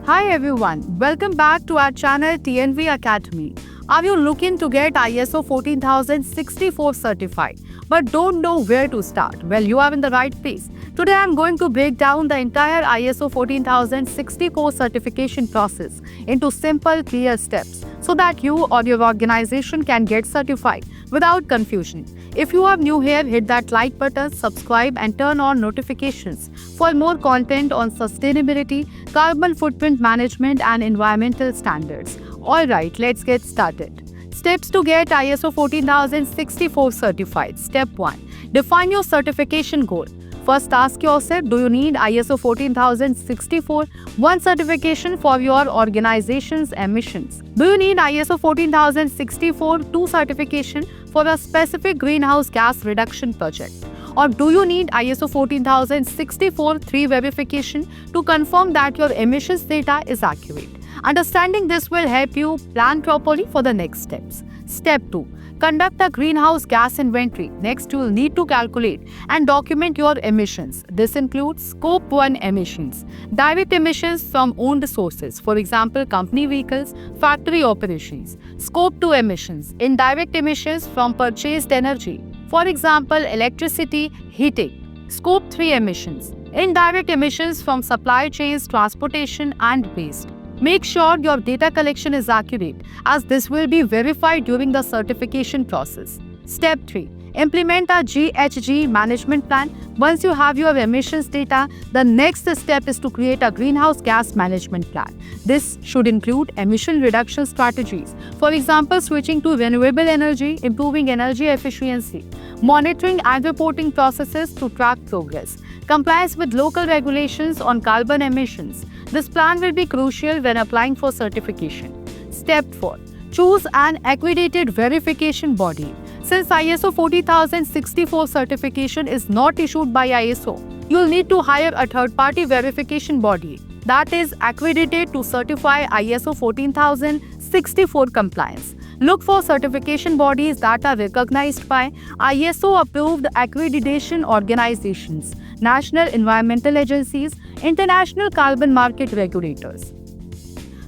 Hi everyone, welcome back to our channel TNV Academy. Are you looking to get ISO 14064 certified but don't know where to start? Well, you are in the right place. Today I am going to break down the entire ISO 14064 certification process into simple, clear steps so that you or your organization can get certified without confusion. If you are new here, hit that like button, subscribe and turn on notifications for more content on sustainability, carbon footprint management and environmental standards. Alright, let's get started. Steps to get ISO 14064 certified. Step 1. Define your certification goal. First, ask yourself, do you need ISO 14064 one certification for your organization's emissions? Do you need ISO 14064 two certification for a specific greenhouse gas reduction project? Or do you need ISO 14064 3 verification to confirm that your emissions data is accurate? Understanding this will help you plan properly for the next steps. Step 2. Conduct a greenhouse gas inventory. Next, you will need to calculate and document your emissions. This includes Scope 1 emissions, direct emissions from owned sources, for example, company vehicles, factory operations. Scope 2 emissions, indirect emissions from purchased energy, for example, electricity, heating. Scope 3 emissions, indirect emissions from supply chains, transportation, and waste. Make sure your data collection is accurate as this will be verified during the certification process. Step 3. Implement a GHG management plan. Once you have your emissions data, the next step is to create a greenhouse gas management plan. This should include emission reduction strategies. For example, switching to renewable energy, improving energy efficiency, monitoring and reporting processes to track progress, compliance with local regulations on carbon emissions. This plan will be crucial when applying for certification. Step 4. Choose an accredited verification body. Since ISO 40064 certification is not issued by ISO, you will need to hire a third-party verification body that is accredited to certify ISO 14064 compliance. Look for certification bodies that are recognized by ISO-approved accreditation organizations, national environmental agencies, international carbon market regulators.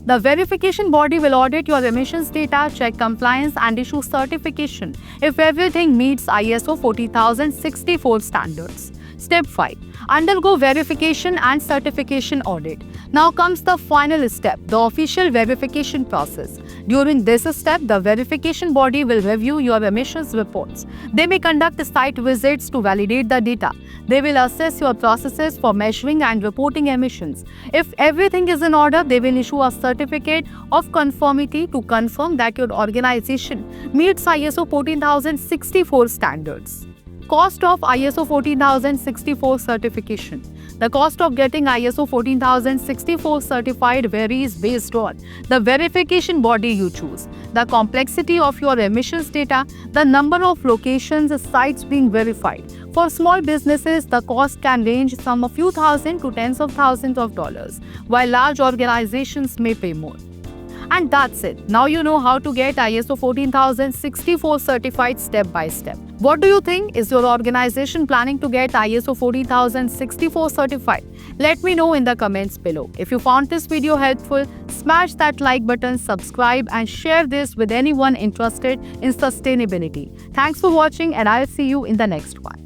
The verification body will audit your emissions data, check compliance, and issue certification if everything meets ISO 40064 standards. Step 5. Undergo verification and certification audit. Now comes the final step, the official verification process. During this step, the verification body will review your emissions reports. They may conduct site visits to validate the data. They will assess your processes for measuring and reporting emissions. If everything is in order, they will issue a certificate of conformity to confirm that your organization meets ISO 14064 standards. Cost of ISO 14064 certification. The cost of getting ISO 14064 certified varies based on the verification body you choose, the complexity of your emissions data, the number of locations sites being verified. For small businesses, the cost can range from a few thousand to tens of thousands of dollars, while large organizations may pay more. And that's it. Now you know how to get ISO 14064 certified step by step. What do you think? Is your organization planning to get ISO 14064 certified? Let me know in the comments below. If you found this video helpful, smash that like button, subscribe and share this with anyone interested in sustainability. Thanks for watching and I'll see you in the next one.